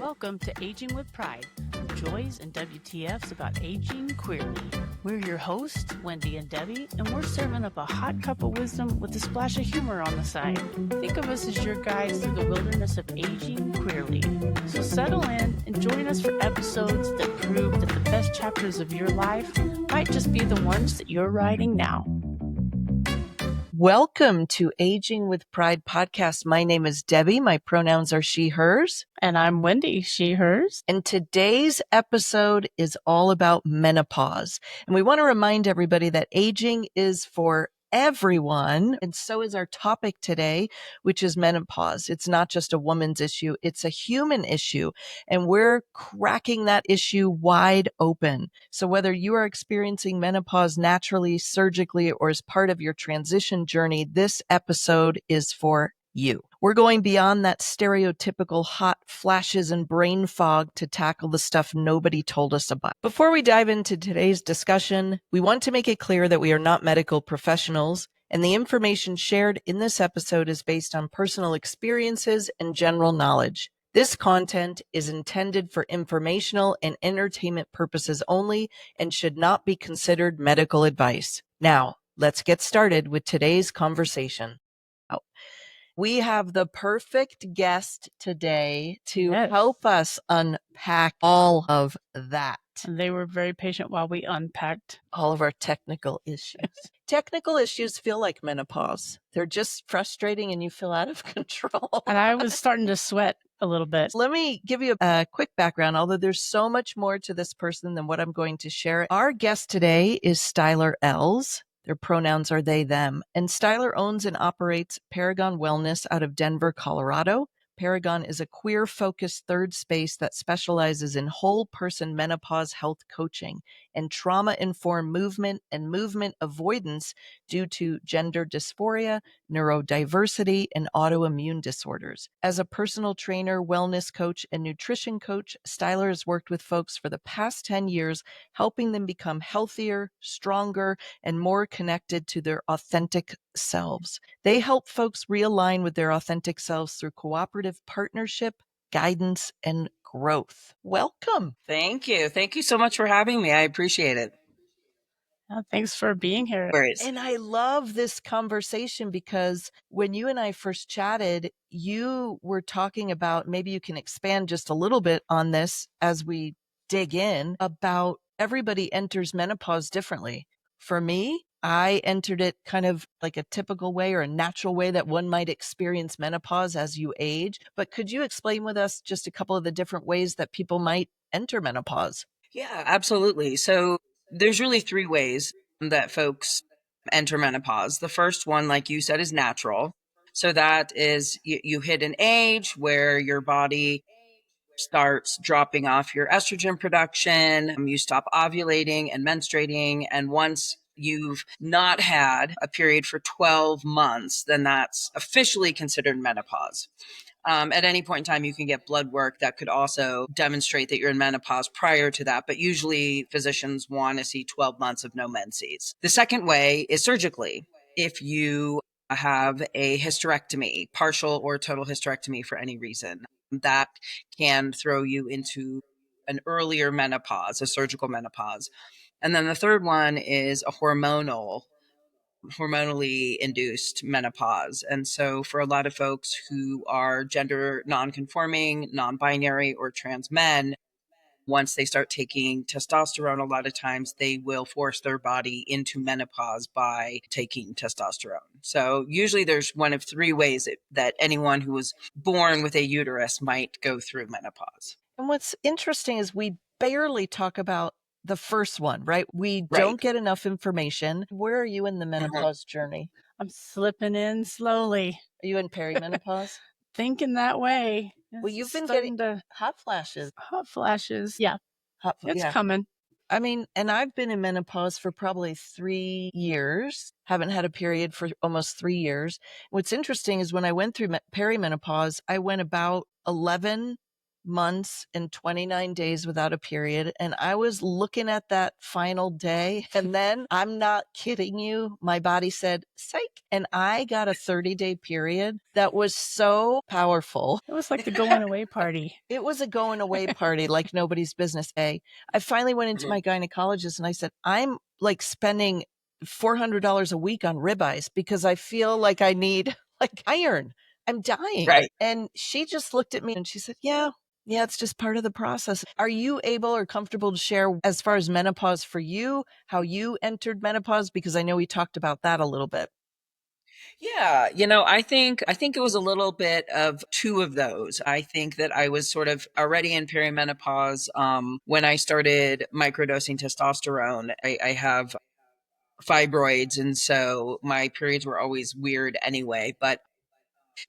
Welcome to Aging with Pride, the joys and WTFs about aging queerly. We're your hosts, Wendy and Debbie, and we're serving up a hot cup of wisdom with a splash of humor on the side. Think of us as your guides through the wilderness of aging queerly. So settle in and join us for episodes that prove that the best chapters of your life might just be the ones that you're writing now. Welcome to Aging with Pride podcast. My name is Debbie. My pronouns are she, hers. And I'm Wendy, she, hers. And today's episode is all about menopause. And we want to remind everybody that aging is for everyone. And so is our topic today, which is menopause. It's not just a woman's issue. It's a human issue. And we're cracking that issue wide open. So whether you are experiencing menopause naturally, surgically, or as part of your transition journey, this episode is for you. We're going beyond that stereotypical hot flashes and brain fog to tackle the stuff nobody told us about. Before we dive into today's discussion, we want to make it clear that we are not medical professionals, and the information shared in this episode is based on personal experiences and general knowledge. This content is intended for informational and entertainment purposes only and should not be considered medical advice. Now, let's get started with today's conversation. We have the perfect guest today to help us unpack all of that. And they were very patient while we unpacked all of our technical issues. Technical issues feel like menopause. They're just frustrating and you feel out of control. And I was starting to sweat a little bit. Let me give you a quick background, although there's so much more to this person than what I'm going to share. Our guest today is Styler Ells. Their pronouns are they, them. And Styler owns and operates Paragon Wellness out of Denver, Colorado. Paragon is a queer-focused third space that specializes in whole-person menopause health coaching and trauma-informed movement and movement avoidance due to gender dysphoria, neurodiversity, and autoimmune disorders. As a personal trainer, wellness coach, and nutrition coach, Styler has worked with folks for the past 10 years, helping them become healthier, stronger, and more connected to their authentic selves. They help folks realign with their authentic selves through cooperative partnership, guidance, and growth. Welcome. Thank you. Thank you so much for having me. I appreciate it. Thanks for being here. And I love this conversation because when you and I first chatted, you were talking about, maybe you can expand just a little bit on this as we dig in, about everybody enters menopause differently. For me, I entered it kind of like a typical way or a natural way that one might experience menopause as you age. But could you explain with us just a couple of the different ways that people might enter menopause? Yeah, absolutely. So there's really three ways that folks enter menopause. The first one, like you said, is natural. So that is you hit an age where your body starts dropping off your estrogen production, you stop ovulating and menstruating, and once you've not had a period for 12 months, then that's officially considered menopause. At any point in time, you can get blood work that could also demonstrate that you're in menopause prior to that, but usually physicians want to see 12 months of no menses. The second way is surgically. If you have a hysterectomy, partial or total hysterectomy for any reason, that can throw you into an earlier menopause, a surgical menopause. And then the third one is a hormonally induced menopause. And so for a lot of folks who are gender non-conforming, non-binary, or trans men, once they start taking testosterone, a lot of times they will force their body into menopause by taking testosterone. So usually there's one of three ways that anyone who was born with a uterus might go through menopause. And what's interesting is we barely talk about the first one, right? We don't get enough information. Where are you in the menopause journey? I'm slipping in slowly. Are you in perimenopause? Thinking that way. Well, you've been getting hot flashes. Hot flashes. Yeah. It's coming. I mean, and I've been in menopause for probably 3 years, haven't had a period for almost 3 years. What's interesting is when I went through perimenopause, I went about 11 months and 29 days without a period. And I was looking at that final day. And then I'm not kidding you. My body said, psych. And I got a 30-day period that was so powerful. It was like the going away party. It was a going away party like nobody's business. I finally went into my gynecologist and I said, I'm like spending $400 a week on ribeyes because I feel like I need like iron. I'm dying. Right. And she just looked at me and she said, yeah, it's just part of the process. Are you able or comfortable to share as far as menopause for you, how you entered menopause? Because I know we talked about that a little bit. Yeah, I think it was a little bit of two of those. I think that I was sort of already in perimenopause when I started microdosing testosterone. I have fibroids, and so my periods were always weird anyway, but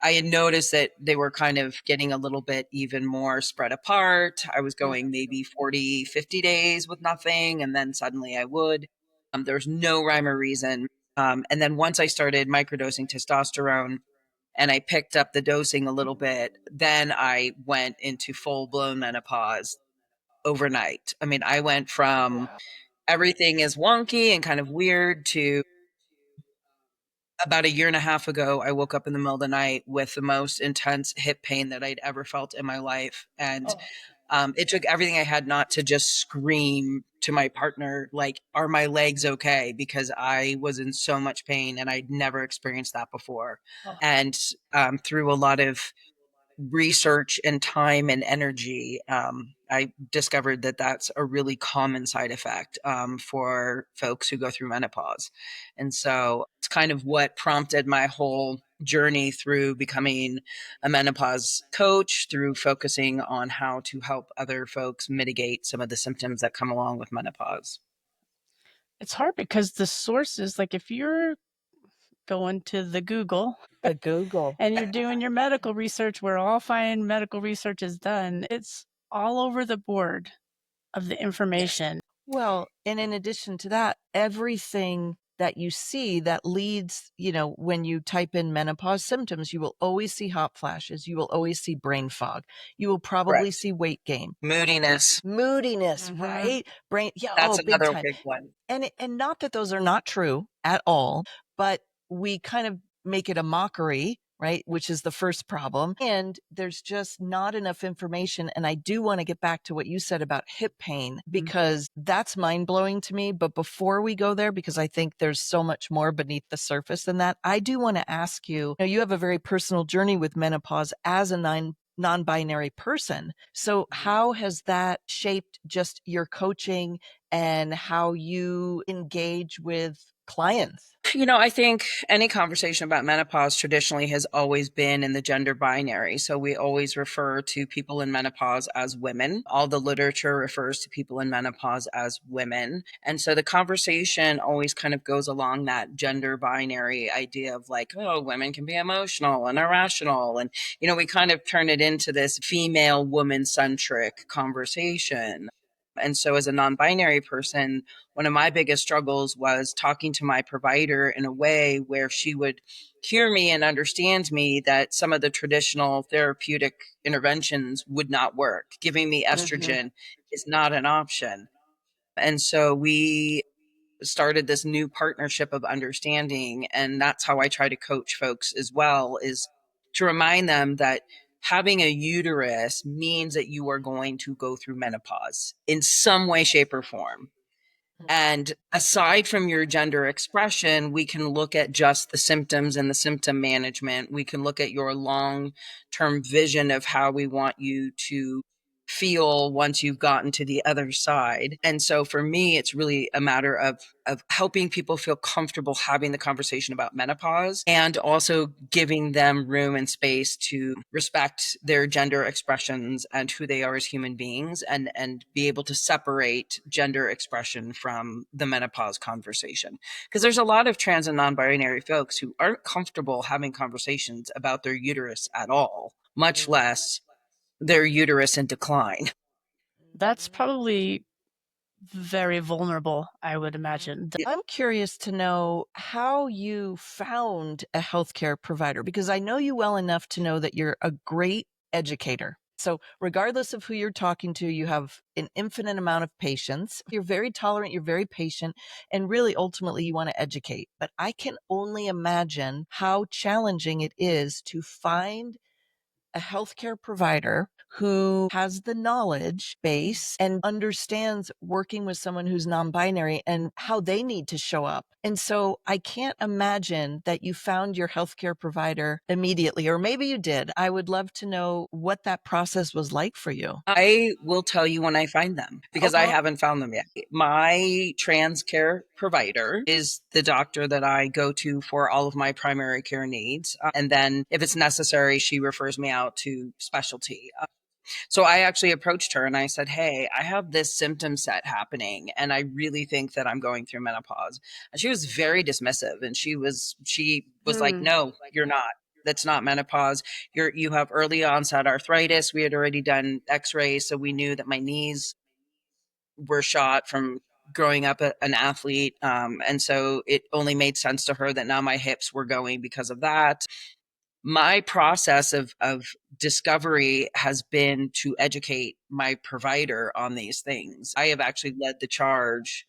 I had noticed that they were kind of getting a little bit even more spread apart. I was going maybe 40, 50 days with nothing, and then suddenly I would. There's no rhyme or reason. And then once I started microdosing testosterone and I picked up the dosing a little bit, then I went into full blown menopause overnight. I mean, I went from everything is wonky and kind of weird to about a year and a half ago, I woke up in the middle of the night with the most intense hip pain that I'd ever felt in my life. And it took everything I had not to just scream to my partner, like, are my legs okay? Because I was in so much pain and I'd never experienced that before. And through a lot of research and time and energy, I discovered that that's a really common side effect for folks who go through menopause. And so it's kind of what prompted my whole journey through becoming a menopause coach, through focusing on how to help other folks mitigate some of the symptoms that come along with menopause. It's hard because the sources, like if you're going to the Google and you're doing your medical research where all fine medical research is done, it's all over the board of the information. Well, and in addition to that, everything that you see that leads, when you type in menopause symptoms, you will always see hot flashes. You will always see brain fog. You will probably Right. see weight gain. Moodiness. Right? Brain, yeah, That's big another time. big one. And not that those are not true at all, but we kind of make it a mockery, right? Which is the first problem. And there's just not enough information. And I do want to get back to what you said about hip pain, because that's mind blowing to me. But before we go there, because I think there's so much more beneath the surface than that, I do want to ask you, you have a very personal journey with menopause as a non-binary person. So how has that shaped just your coaching and how you engage with clients? I think any conversation about menopause traditionally has always been in the gender binary. So we always refer to people in menopause as women. All the literature refers to people in menopause as women. And so the conversation always kind of goes along that gender binary idea of like, oh, women can be emotional and irrational. And, we kind of turn it into this female woman centric conversation. And so as a non-binary person, one of my biggest struggles was talking to my provider in a way where she would hear me and understand me that some of the traditional therapeutic interventions would not work. Giving me estrogen is not an option. And so we started this new partnership of understanding. And that's how I try to coach folks as well, is to remind them that having a uterus means that you are going to go through menopause in some way, shape, or form. And aside from your gender expression, we can look at just the symptoms and the symptom management. We can look at your long-term vision of how we want you to feel once you've gotten to the other side. And so for me, it's really a matter of helping people feel comfortable having the conversation about menopause, and also giving them room and space to respect their gender expressions and who they are as human beings, and be able to separate gender expression from the menopause conversation. Because there's a lot of trans and non-binary folks who aren't comfortable having conversations about their uterus at all, much less their uterus in decline. That's probably very vulnerable, I would imagine. I'm curious to know how you found a healthcare provider, because I know you well enough to know that you're a great educator. So regardless of who you're talking to, you have an infinite amount of patience. You're very tolerant, you're very patient, and really ultimately you want to educate. But I can only imagine how challenging it is to find a healthcare provider who has the knowledge base and understands working with someone who's non-binary and how they need to show up. And so I can't imagine that you found your healthcare provider immediately, or maybe you did. I would love to know what that process was like for you. I will tell you when I find them, because I haven't found them yet. My trans care provider is the doctor that I go to for all of my primary care needs. And then if it's necessary, she refers me out to specialty. So I actually approached her and I said, hey, I have this symptom set happening and I really think that I'm going through menopause. And she was very dismissive, and she was like, no, you're not. That's not menopause. You have early onset arthritis. We had already done x-rays, so we knew that my knees were shot from growing up an athlete. And so it only made sense to her that now my hips were going because of that. My process of discovery has been to educate my provider on these things. I have actually led the charge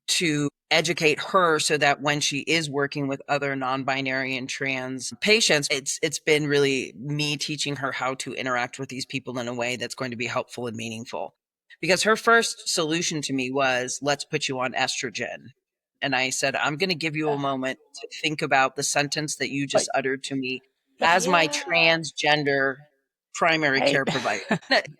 to educate her so that when she is working with other non-binary and trans patients, it's been really me teaching her how to interact with these people in a way that's going to be helpful and meaningful. Because her first solution to me was, let's put you on estrogen. And I said, I'm going to give you a moment to think about the sentence that you just uttered to me as my transgender primary care provider.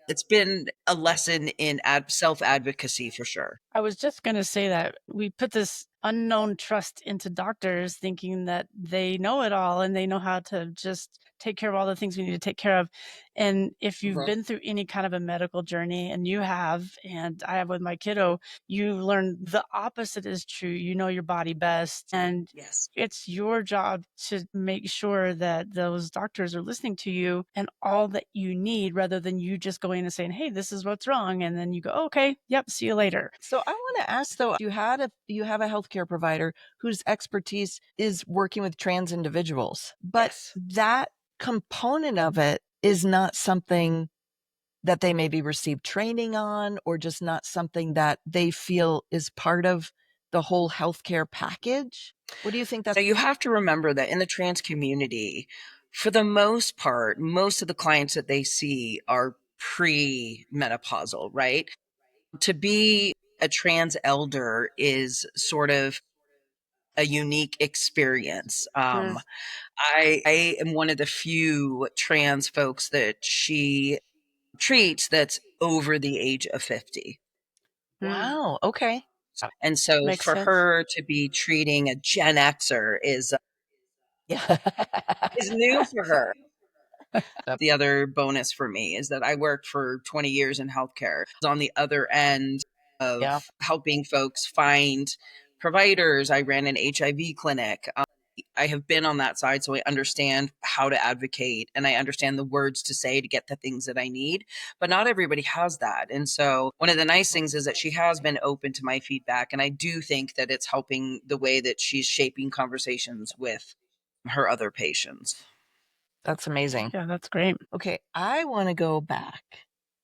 It's been a lesson in self-advocacy for sure. I was just going to say that we put this unknown trust into doctors, thinking that they know it all and they know how to just take care of all the things we need to take care of. And if you've been through any kind of a medical journey, and you have, and I have with my kiddo, you learn the opposite is true. You know your body best. And Yes. it's your job to make sure that those doctors are listening to you and all that you need, rather than you just going and saying, hey, this is what's wrong. And then you go, okay, yep, see you later. So I want to ask though, you have a healthcare provider whose expertise is working with trans individuals, but that component of it is not something that they maybe receive training on, or just not something that they feel is part of the whole healthcare package. What do you think So you have to remember that in the trans community, for the most part, most of the clients that they see are pre-menopausal, right? To be a trans elder is sort of a unique experience. I am one of the few trans folks that she treats that's over the age of 50. Wow. Okay. And so Makes for sense. her to be treating a Gen Xer is new for her. The other bonus for me is that I worked for 20 years in healthcare. On the other end of helping folks find providers, I ran an HIV clinic. I have been on that side, so I understand how to advocate and I understand the words to say to get the things that I need. But not everybody has that. And so one of the nice things is that she has been open to my feedback. And I do think that it's helping the way that she's shaping conversations with her other patients. That's amazing. Yeah, that's great. Okay, I want to go back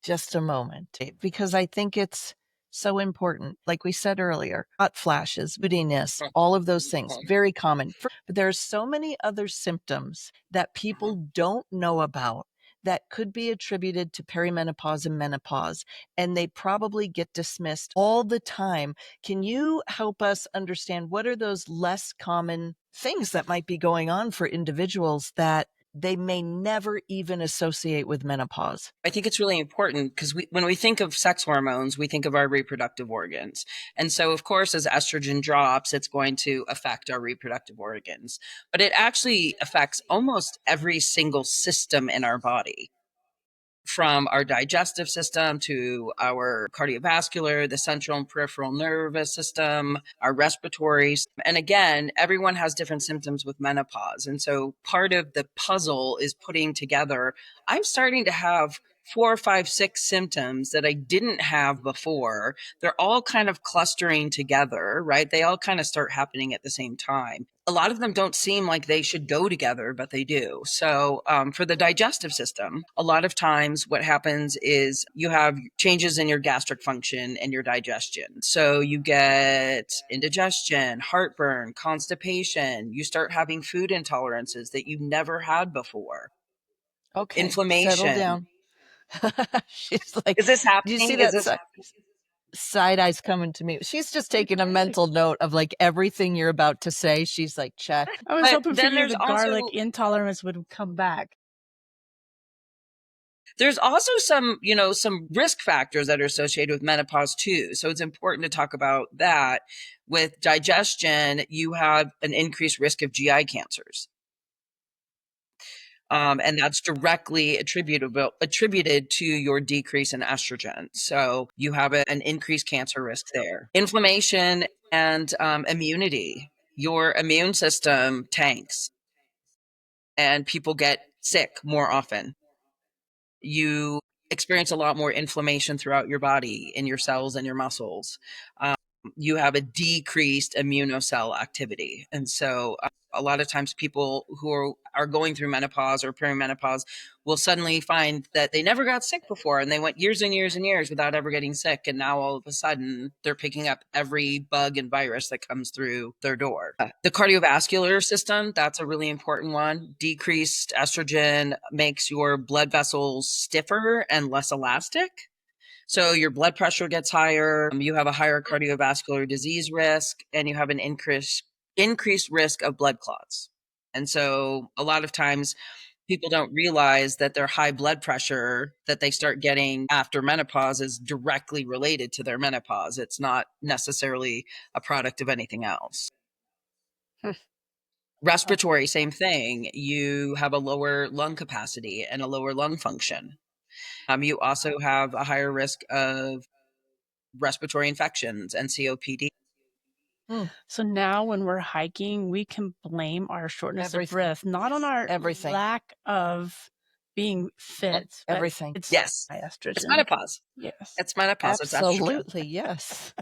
just a moment because I think it's so important. Like we said earlier, hot flashes, moodiness, all of those things, very common. But there are so many other symptoms that people don't know about that could be attributed to perimenopause and menopause, and they probably get dismissed all the time. Can you help us understand what are those less common things that might be going on for individuals that they may never even associate with menopause? I think it's really important because when we think of sex hormones, we think of our reproductive organs. And so, of course, as estrogen drops, it's going to affect our reproductive organs. But it actually affects almost every single system in our body, from our digestive system to our cardiovascular, the central and peripheral nervous system, our respiratory. And again, everyone has different symptoms with menopause. And so part of the puzzle is putting together, I'm starting to have 4, 5, 6 symptoms that I didn't have before. They're all kind of clustering together, right? They all kind of start happening at the same time. A lot of them don't seem like they should go together, but they do. So for the digestive system, a lot of times what happens is you have changes in your gastric function and your digestion. So you get indigestion, heartburn, constipation. You start having food intolerances that you've never had before. Okay, settle Inflammation. down. She's like, Is this do you see happening? Is that this side eyes coming to me? She's just taking a mental note of like everything you're about to say. She's like, check. I was But hoping for then you there's the garlic also intolerance would come back. some, some risk factors that are associated with menopause too. So it's important to talk about that. With digestion, you have an increased risk of GI cancers. And that's directly attributed to your decrease in estrogen. So you have an increased cancer risk there. Inflammation and immunity. Your immune system tanks and people get sick more often. You experience a lot more inflammation throughout your body, in your cells and your muscles. You have a decreased immunocell activity. And so a lot of times people who are going through menopause or perimenopause will suddenly find that they never got sick before and they went years and years and years without ever getting sick. And now all of a sudden they're picking up every bug and virus that comes through their door. The cardiovascular system, that's a really important one. Decreased estrogen makes your blood vessels stiffer and less elastic. So your blood pressure gets higher, you have a higher cardiovascular disease risk, and you have an increased risk of blood clots. And so a lot of times people don't realize that their high blood pressure that they start getting after menopause is directly related to their menopause. It's not necessarily a product of anything else. Respiratory, same thing. You have a lower lung capacity and a lower lung function. You also have a higher risk of respiratory infections and COPD. So now when we're hiking, we can blame our shortness Everything. of breath, not on our Everything. lack of being fit. But Everything. it's Yes. high estrogen. It's menopause. Yes. It's menopause. Absolutely, It's estrogen. yes.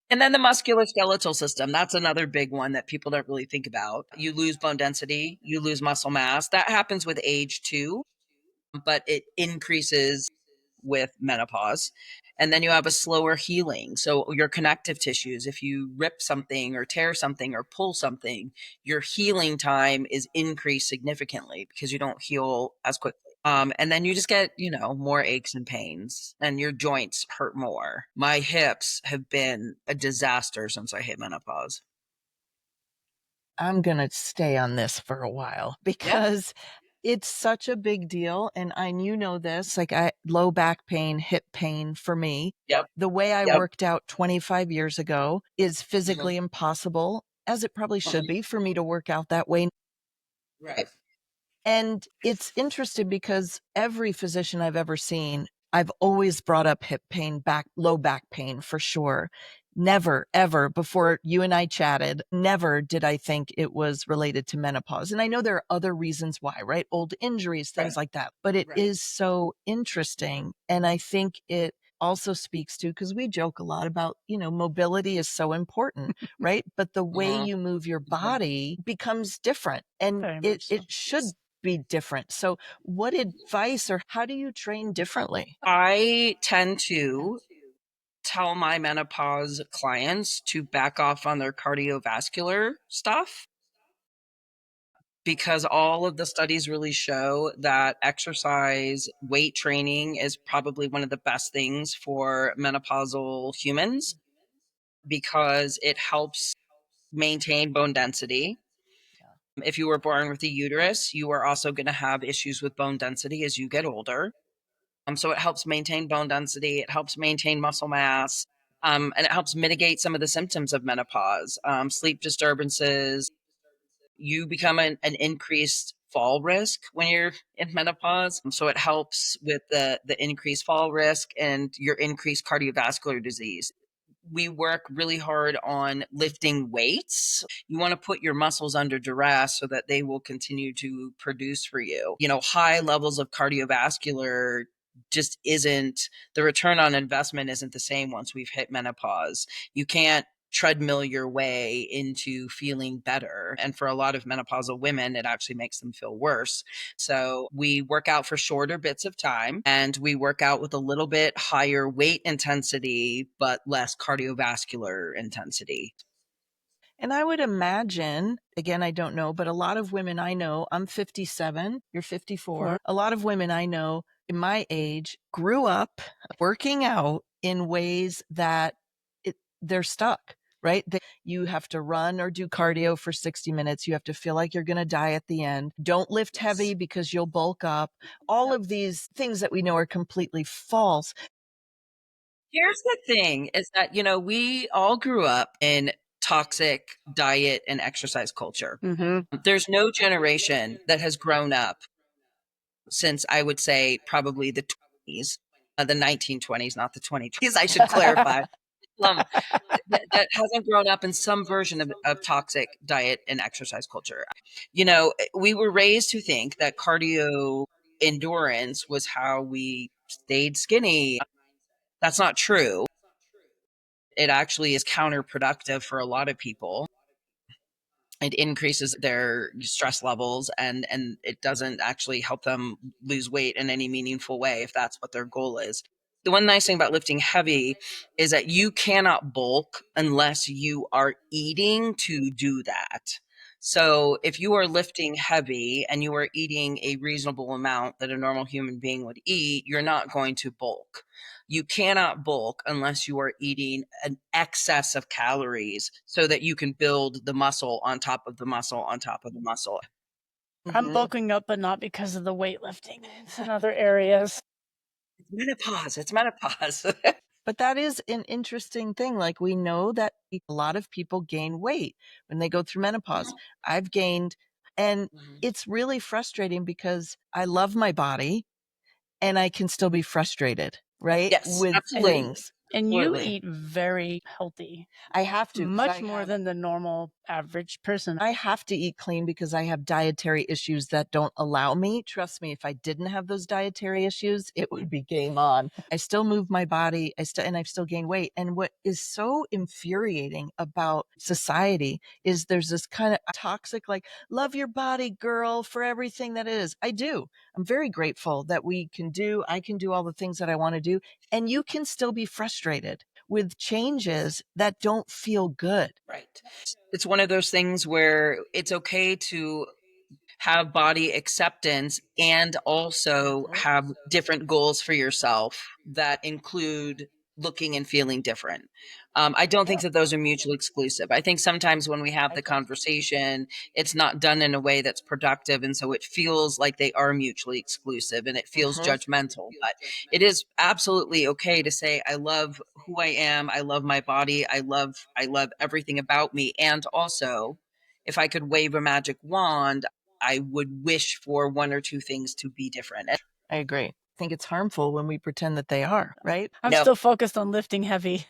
And then the musculoskeletal system. That's another big one that people don't really think about. You lose bone density, you lose muscle mass. That happens with age too, but it increases with menopause. And then you have a slower healing. So your connective tissues, if you rip something or tear something or pull something, your healing time is increased significantly because you don't heal as quickly. And then you just get, more aches and pains and your joints hurt more. My hips have been a disaster since I hit menopause. I'm going to stay on this for a while because it's such a big deal. And you know this, like low back pain, hip pain for me. Yep. The way I Yep. worked out 25 years ago is physically impossible, as it probably should be for me to work out that way. Right. And it's interesting because every physician I've ever seen, I've always brought up hip pain, low back pain for sure. Never, ever before you and I chatted, never did I think it was related to menopause. And I know there are other reasons why, right? Old injuries, things like that. But it is so interesting. And I think it also speaks to, because we joke a lot about, mobility is so important, right? But the way you move your body becomes different. And it should be different. So what advice or how do you train differently? I tend to tell my menopause clients to back off on their cardiovascular stuff because all of the studies really show that exercise, weight training is probably one of the best things for menopausal humans because it helps maintain bone density. If you were born with a uterus, you are also going to have issues with bone density as you get older. So it helps maintain bone density, it helps maintain muscle mass, and it helps mitigate some of the symptoms of menopause, sleep disturbances. You become an increased fall risk when you're in menopause. So it helps with the increased fall risk and your increased cardiovascular disease. We work really hard on lifting weights. You want to put your muscles under duress so that they will continue to produce for you. High levels of cardiovascular just isn't, the return on investment isn't the same once we've hit menopause. You can't treadmill your way into feeling better. And for a lot of menopausal women, it actually makes them feel worse. So we work out for shorter bits of time, and we work out with a little bit higher weight intensity, but less cardiovascular intensity. And I would imagine, again, I don't know, but a lot of women I know, I'm 57, you're 54. A lot of women I know in my age grew up working out in ways that they're stuck, right? You have to run or do cardio for 60 minutes. You have to feel like you're going to die at the end. Don't lift heavy because you'll bulk up. All of these things that we know are completely false. Here's the thing is that, we all grew up in toxic diet and exercise culture. There's no generation that has grown up since, I would say, probably the 20s, the 1920s, not the 2020s, I should clarify. That hasn't grown up in some version of toxic diet and exercise culture. We were raised to think that cardio endurance was how we stayed skinny. That's not true. It actually is counterproductive for a lot of people. It increases their stress levels, and it doesn't actually help them lose weight in any meaningful way if that's what their goal is. The one nice thing about lifting heavy is that you cannot bulk unless you are eating to do that. So if you are lifting heavy and you are eating a reasonable amount that a normal human being would eat, you're not going to bulk. You cannot bulk unless you are eating an excess of calories so that you can build the muscle on top of the muscle on top of the muscle. I'm bulking up, but not because of the weightlifting. It's in other areas. It's menopause. But that is an interesting thing. Like, we know that a lot of people gain weight when they go through menopause. I've gained, and it's really frustrating because I love my body and I can still be frustrated, right? Yes, With absolutely. things. And you Absolutely. eat very healthy. I have to. Much more than the normal average person. I have to eat clean because I have dietary issues that don't allow me. Trust me, if I didn't have those dietary issues, it would be game on. I still move my body. And I've still gained weight. And what is so infuriating about society is there's this kind of toxic, like, love your body, girl, for everything that it is. I do. I'm very grateful that I can do all the things that I want to do. And you can still be frustrated with changes that don't feel good. Right. It's one of those things where it's okay to have body acceptance and also have different goals for yourself that include looking and feeling different. I don't think that those are mutually exclusive. I think sometimes when we have the conversation, it's not done in a way that's productive. And so it feels like they are mutually exclusive and it feels judgmental. But it is absolutely okay to say, I love who I am. I love my body. I love everything about me. And also, if I could wave a magic wand, I would wish for one or two things to be different. I agree. I think it's harmful when we pretend that they are, right? I'm still focused on lifting heavy.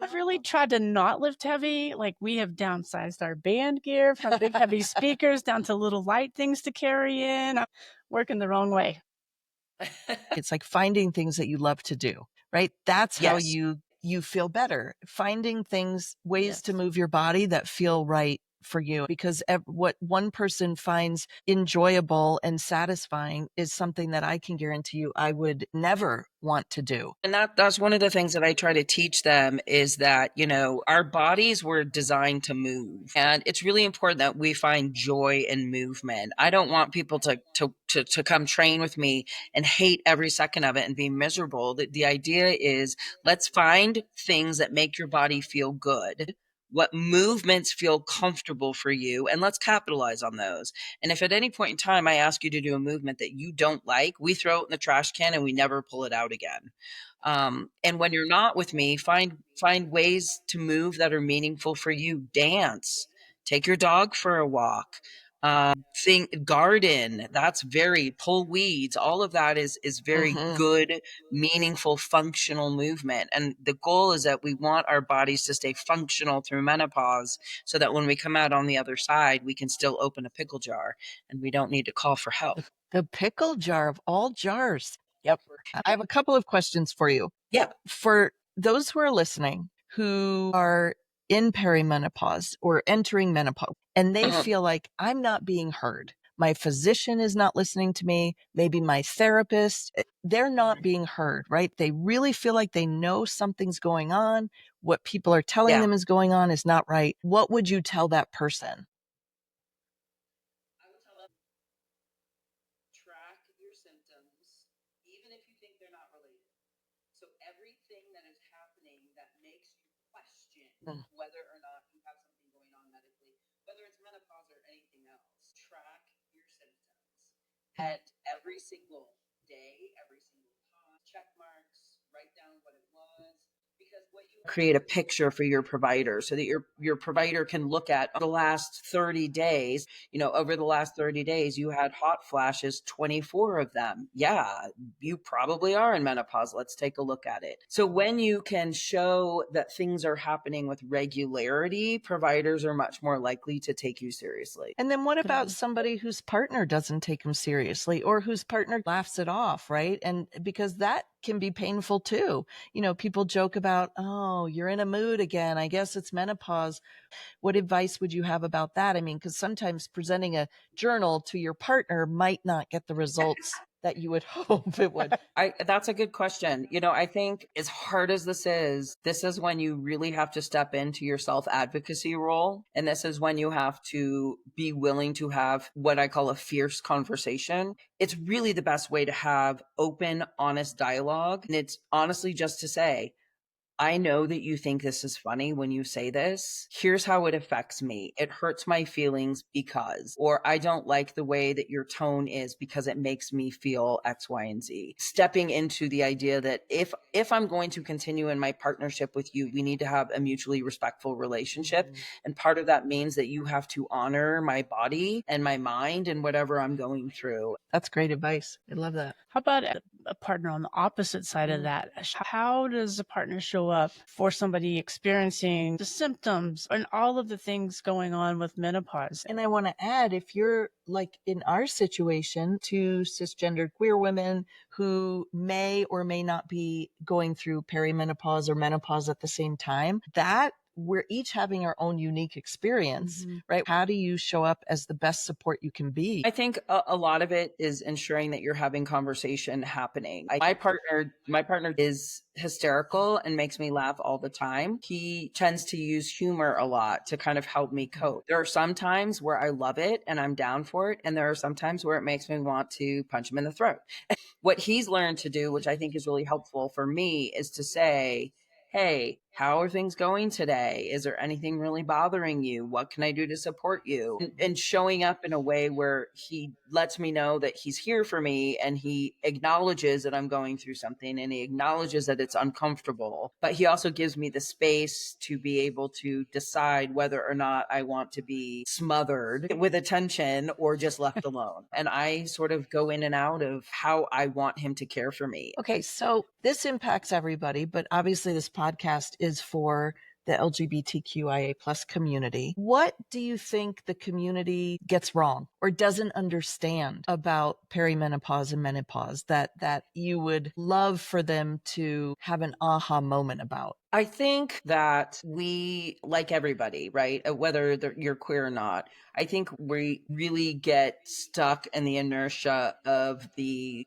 I've really tried to not lift heavy. Like, we have downsized our band gear from big heavy speakers down to little light things to carry in. I'm working the wrong way. It's like finding things that you love to do, right? That's how you feel better. Finding ways to move your body that feel right for you, because what one person finds enjoyable and satisfying is something that I can guarantee you I would never want to do. And that's one of the things that I try to teach them is that, our bodies were designed to move. And it's really important that we find joy in movement. I don't want people to come train with me and hate every second of it and be miserable. The idea is, let's find things that make your body feel good. What movements feel comfortable for you, and let's capitalize on those. And if at any point in time I ask you to do a movement that you don't like, we throw it in the trash can and we never pull it out again. And when you're not with me, find ways to move that are meaningful for you. Dance, take your dog for a walk, garden. That's pull weeds. All of that is very good, meaningful, functional movement. And the goal is that we want our bodies to stay functional through menopause so that when we come out on the other side, we can still open a pickle jar and we don't need to call for help. The pickle jar of all jars. Yep. I have a couple of questions for you. Yeah. For those who are listening who are in perimenopause or entering menopause, and they feel like I'm not being heard. My physician is not listening to me. Maybe my therapist, they're not being heard, right? They really feel like they know something's going on. What people are telling them is going on is not right. What would you tell that person? Track your symptoms, even if you think they're not related. So everything that is happening that makes you question whether or not you have something going on medically, whether it's menopause or anything else, track your symptoms at every single day, every single time, check marks, write down what it was. Because what you create a picture for your provider so that your provider can look at the last 30 days. Over the last 30 days, you had hot flashes, 24 of them. Yeah, you probably are in menopause. Let's take a look at it. So when you can show that things are happening with regularity, providers are much more likely to take you seriously. And then what about somebody whose partner doesn't take them seriously or whose partner laughs it off, right? And because that can be painful too. People joke about, oh, you're in a mood again. I guess it's menopause. What advice would you have about that? I mean, because sometimes presenting a journal to your partner might not get the results that you would hope it would. That's a good question. I think as hard as this is when you really have to step into your self-advocacy role. And this is when you have to be willing to have what I call a fierce conversation. It's really the best way to have open, honest dialogue. And it's honestly just to say, I know that you think this is funny when you say this. Here's how it affects me. It hurts my feelings because, or I don't like the way that your tone is because it makes me feel X, Y, and Z. Stepping into the idea that if I'm going to continue in my partnership with you, we need to have a mutually respectful relationship. And part of that means that you have to honor my body and my mind and whatever I'm going through. That's great advice. I love that. How about a partner on the opposite side of that? How does a partner show up for somebody experiencing the symptoms and all of the things going on with menopause? And I want to add, if you're like in our situation, two cisgender queer women who may or may not be going through perimenopause or menopause at the same time, that we're each having our own unique experience, right? How do you show up as the best support you can be? I think a lot of it is ensuring that you're having conversation happening. My partner is hysterical and makes me laugh all the time. He tends to use humor a lot to kind of help me cope. There are some times where I love it and I'm down for it. And there are some times where it makes me want to punch him in the throat. What he's learned to do, which I think is really helpful for me, is to say, hey, how are things going today? Is there anything really bothering you? What can I do to support you? And showing up in a way where he lets me know that he's here for me and he acknowledges that I'm going through something and he acknowledges that it's uncomfortable. But he also gives me the space to be able to decide whether or not I want to be smothered with attention or just left alone. And I sort of go in and out of how I want him to care for me. Okay, so this impacts everybody, but obviously this podcast is for the LGBTQIA plus community. What do you think the community gets wrong or doesn't understand about perimenopause and menopause that you would love for them to have an aha moment about? I think that we, like everybody, right, whether you're queer or not, I think we really get stuck in the inertia of the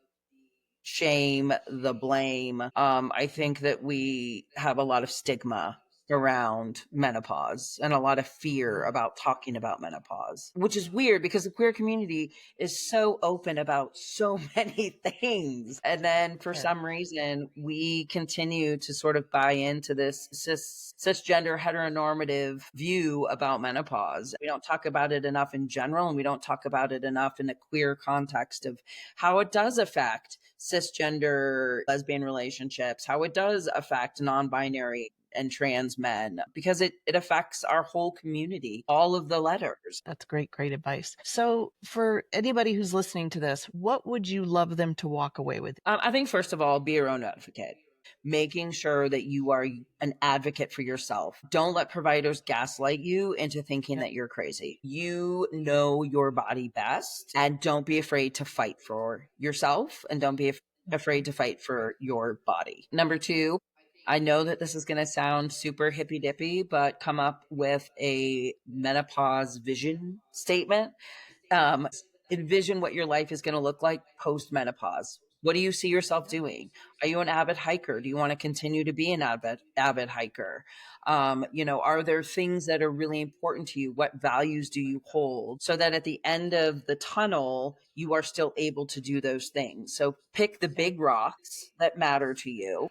shame, the blame. I think that we have a lot of stigma around menopause and a lot of fear about talking about menopause, which is weird because the queer community is so open about so many things. And then for some reason, we continue to sort of buy into this cisgender heteronormative view about menopause. We don't talk about it enough in general, and we don't talk about it enough in a queer context of how it does affect cisgender lesbian relationships, how it does affect non-binary and trans men, because it affects our whole community, all of the letters. That's great advice. So for anybody who's listening to this, what would you love them to walk away with? I think, first of all, be your own advocate. Making sure that you are an advocate for yourself. Don't let providers gaslight you into thinking that you're crazy. You know your body best, and don't be afraid to fight for yourself, and don't be afraid to fight for your body. Number two, I know that this is going to sound super hippy dippy, but come up with a menopause vision statement. Envision what your life is going to look like post menopause. What do you see yourself doing? Are you an avid hiker? Do you want to continue to be an avid hiker? Are there things that are really important to you? What values do you hold? So that at the end of the tunnel, you are still able to do those things. So pick the big rocks that matter to you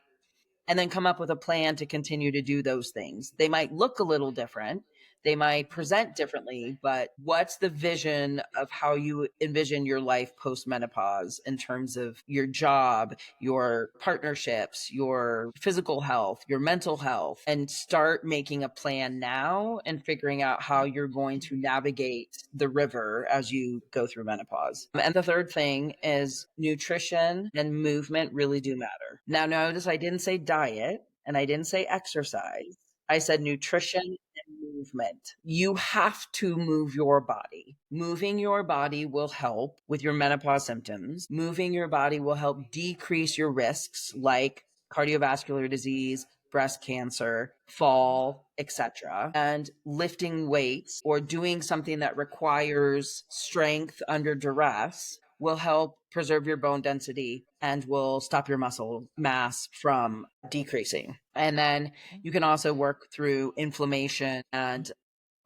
and then come up with a plan to continue to do those things. They might look a little different. They might present differently, but what's the vision of how you envision your life post menopause in terms of your job, your partnerships, your physical health, your mental health, and start making a plan now and figuring out how you're going to navigate the river as you go through menopause. And the third thing is nutrition and movement really do matter. Now, notice I didn't say diet and I didn't say exercise. I said nutrition and movement. You have to move your body. Moving your body will help with your menopause symptoms. Moving your body will help decrease your risks like cardiovascular disease, breast cancer, fall, etc. And lifting weights or doing something that requires strength under duress will help preserve your bone density and will stop your muscle mass from decreasing. And then you can also work through inflammation and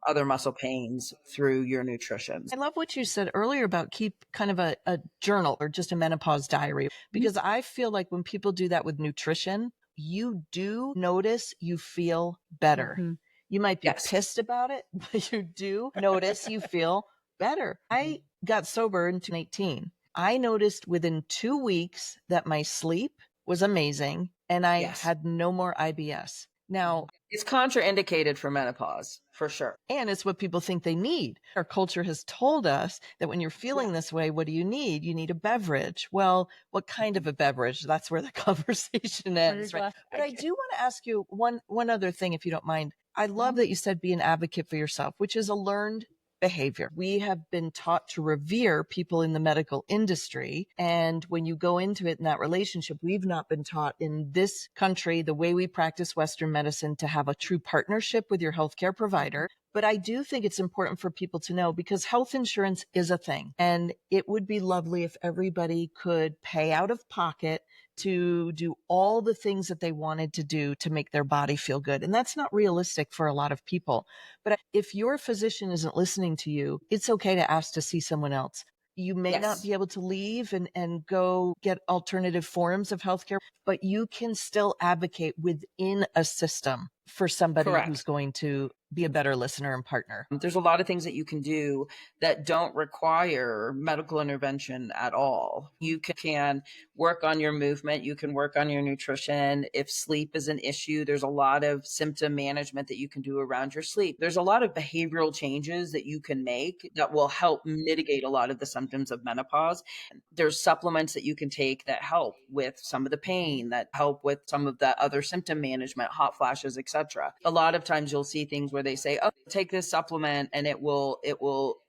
other muscle pains through your nutrition. I love what you said earlier about keep kind of a journal or just a menopause diary, because I feel like when people do that with nutrition, you do notice you feel better. Mm-hmm. You might be Yes. pissed about it, but you do notice you feel better. I got sober in 2018. I noticed within 2 weeks that my sleep was amazing and I Yes. had no more IBS. Now, It's contraindicated for menopause, for sure. and it's what people think they need. Our culture has told us that when you're feeling this way, what do you need? You need a beverage. Well, what kind of a beverage? That's where the conversation ends, right? But I do want to ask you one other thing, if you don't mind. I love that you said be an advocate for yourself, which is a learned behavior. We have been taught to revere people in the medical industry. And when you go into it in that relationship, we've not been taught in this country, the way we practice Western medicine, to have a true partnership with your healthcare provider. But I do think it's important for people to know, because health insurance is a thing, and it would be lovely if everybody could pay out of pocket to do all the things that they wanted to do to make their body feel good. And that's not realistic for a lot of people. But if your physician isn't listening to you, it's okay to ask to see someone else. You may not be able to leave and go get alternative forms of healthcare, but you can still advocate within a system for somebody who's going to be a better listener and partner. There's a lot of things that you can do that don't require medical intervention at all. You can work on your movement. You can work on your nutrition. If sleep is an issue, there's a lot of symptom management that you can do around your sleep. There's a lot of behavioral changes that you can make that will help mitigate a lot of the symptoms of menopause. There's supplements that you can take that help with some of the pain, that help with some of the other symptom management, hot flashes, etc. A lot of times you'll see things where they say, oh, take this supplement and it will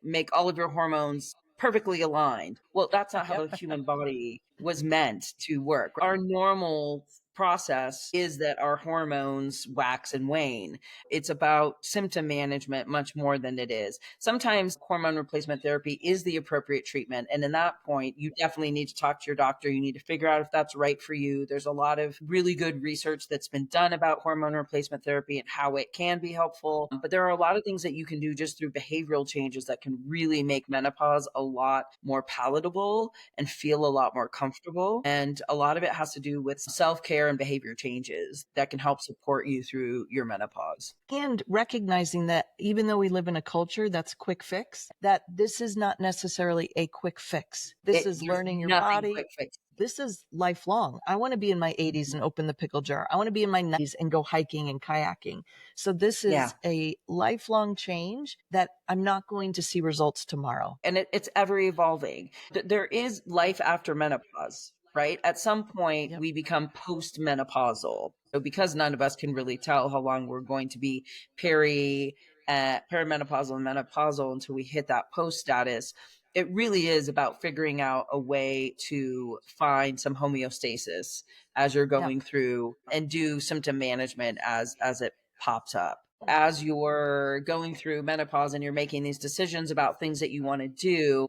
make all of your hormones perfectly aligned. Well, that's not how the human body was meant to work. Our normal process is that our hormones wax and wane. It's about symptom management much more than it is. Sometimes hormone replacement therapy is the appropriate treatment. And in that point, you definitely need to talk to your doctor. You need to figure out if that's right for you. There's a lot of really good research that's been done about hormone replacement therapy and how it can be helpful. But there are a lot of things that you can do just through behavioral changes that can really make menopause a lot more palatable and feel a lot more comfortable. And a lot of it has to do with self-care and behavior changes that can help support you through your menopause. And recognizing that even though we live in a culture that's quick fix, that this is not necessarily a quick fix. This is learning your body. Quick fix. This is lifelong. I want to be in my 80s and open the pickle jar. I want to be in my 90s and go hiking and kayaking. So this is a lifelong change that I'm not going to see results tomorrow. And it's ever evolving. There is life after menopause, right? At some point, we become post-menopausal. So because none of us can really tell how long we're going to be perimenopausal and menopausal until we hit that post status, it really is about figuring out a way to find some homeostasis as you're going through and do symptom management as it pops up. As you're going through menopause and you're making these decisions about things that you want to do,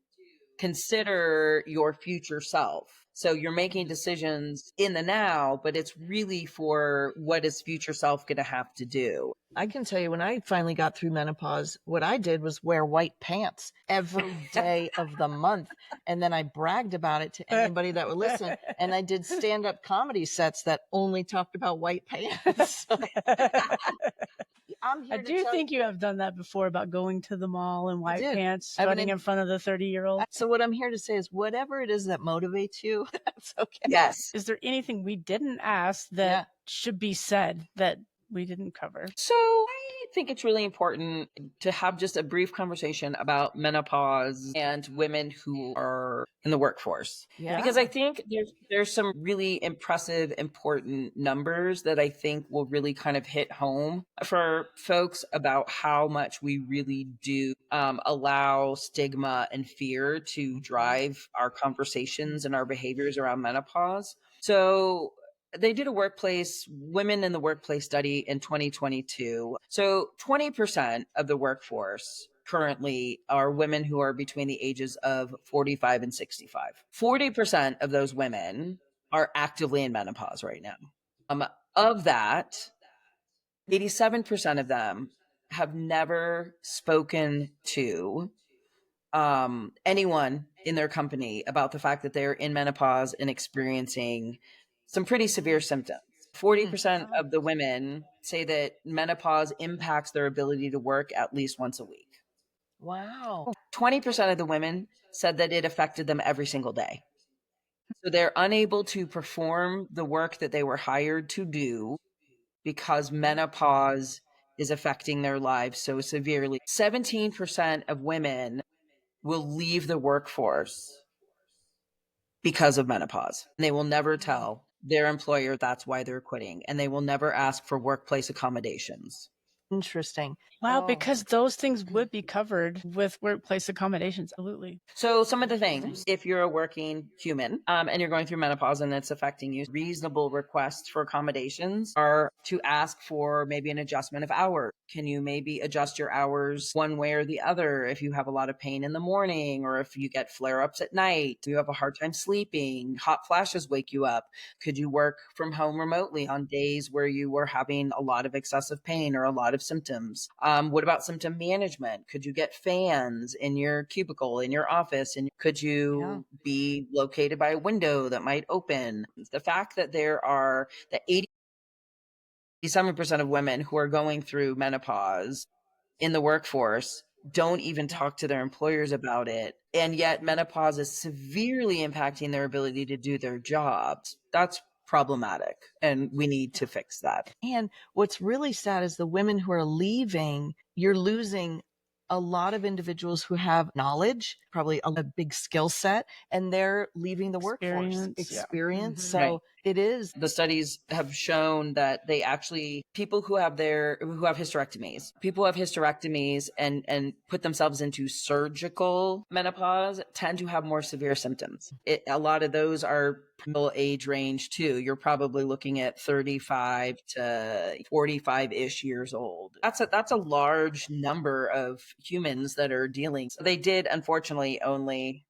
consider your future self. So you're making decisions in the now, but it's really for what is future self going to have to do. I can tell you, when I finally got through menopause, what I did was wear white pants every day of the month. And then I bragged about it to anybody that would listen. And I did stand-up comedy sets that only talked about white pants. I do think you have done that before, about going to the mall in white pants, strutting in front of the 30-year-old. So what I'm here to say is, whatever it is that motivates you, that's okay. Yes. Is there anything we didn't ask that should be said that we didn't cover? So I think it's really important to have just a brief conversation about menopause and women who are in the workforce. Yeah. Because I think there's some really impressive, important numbers that I think will really kind of hit home for folks about how much we really do allow stigma and fear to drive our conversations and our behaviors around menopause. So they did a women in the workplace study in 2022. So 20% of the workforce currently are women who are between the ages of 45 and 65. 40% of those women are actively in menopause right now. Of that, 87% of them have never spoken to anyone in their company about the fact that they're in menopause and experiencing some pretty severe symptoms. 40% of the women say that menopause impacts their ability to work at least once a week. Wow. 20% of the women said that it affected them every single day. So they're unable to perform the work that they were hired to do because menopause is affecting their lives so severely. 17% of women will leave the workforce because of menopause. They will never tell their employer that's why they're quitting, and they will never ask for workplace accommodations. Interesting. Wow, because those things would be covered with workplace accommodations. Absolutely. So some of the things, if you're a working human and you're going through menopause and it's affecting you, reasonable requests for accommodations are to ask for maybe an adjustment of hours. Can you maybe adjust your hours one way or the other if you have a lot of pain in the morning, or if you get flare-ups at night, you have a hard time sleeping, hot flashes wake you up? Could you work from home remotely on days where you were having a lot of excessive pain or a lot of symptoms? What about symptom management? Could you get fans in your cubicle, in your office? And could you be located by a window that might open? The fact that there are the 87% of women who are going through menopause in the workforce don't even talk to their employers about it. And yet menopause is severely impacting their ability to do their jobs. That's problematic, and we need to fix that. And what's really sad is the women who are leaving, you're losing a lot of individuals who have knowledge, probably a big skill set, and they're leaving the workforce. Experience. So it is. The studies have shown that they actually, people who have hysterectomies and put themselves into surgical menopause tend to have more severe symptoms. A lot of those are middle age range too. You're probably looking at 35 to 45-ish years old. That's a large number of humans that are dealing. So they did unfortunately only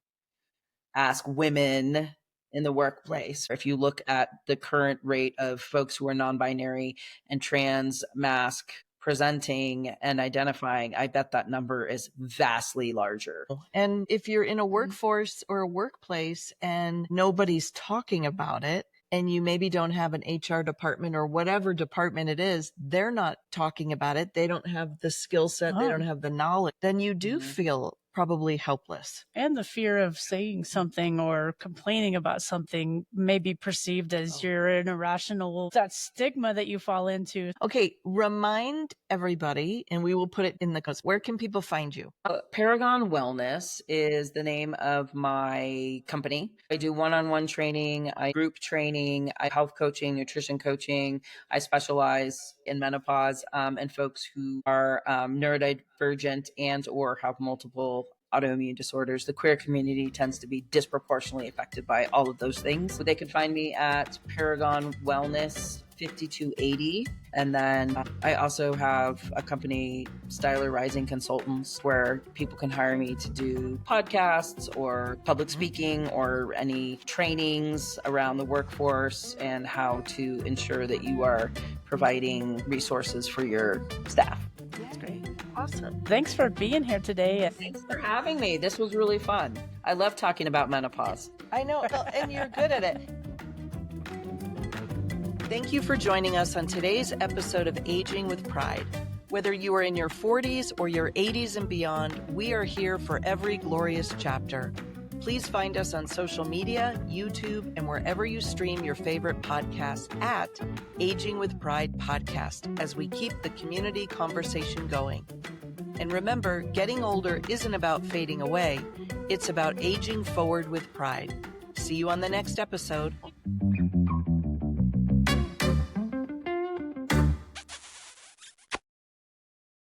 ask women in the workplace. If you look at the current rate of folks who are non-binary and trans mask presenting and identifying, I bet that number is vastly larger. And if you're in a workforce or a workplace and nobody's talking about it, and you maybe don't have an HR department or whatever department it is, they're not talking about it. They don't have the skill set. They don't have the knowledge. Then you do feel probably helpless. And the fear of saying something or complaining about something may be perceived as you're an irrational, that stigma that you fall into. Okay, remind everybody, and we will put it in the notes. Where can people find you? Paragon Wellness is the name of my company. I do one-on-one training, group training, health coaching, nutrition coaching. I specialize in menopause and folks who are neurodivergent and or have multiple autoimmune disorders. The queer community tends to be disproportionately affected by all of those things. So they can find me at Paragon Wellness 5280. And then I also have a company, Styler Rising Consultants, where people can hire me to do podcasts or public speaking or any trainings around the workforce and how to ensure that you are providing resources for your staff. That's great. Awesome. Thanks for being here today. Thanks for having me. This was really fun. I love talking about menopause. I know, and you're good at it. Thank you for joining us on today's episode of Aging with Pride. Whether you are in your 40s or your 80s and beyond, we are here for every glorious chapter. Please find us on social media, YouTube, and wherever you stream your favorite podcasts at Aging with Pride Podcast as we keep the community conversation going. And remember, getting older isn't about fading away. It's about aging forward with pride. See you on the next episode.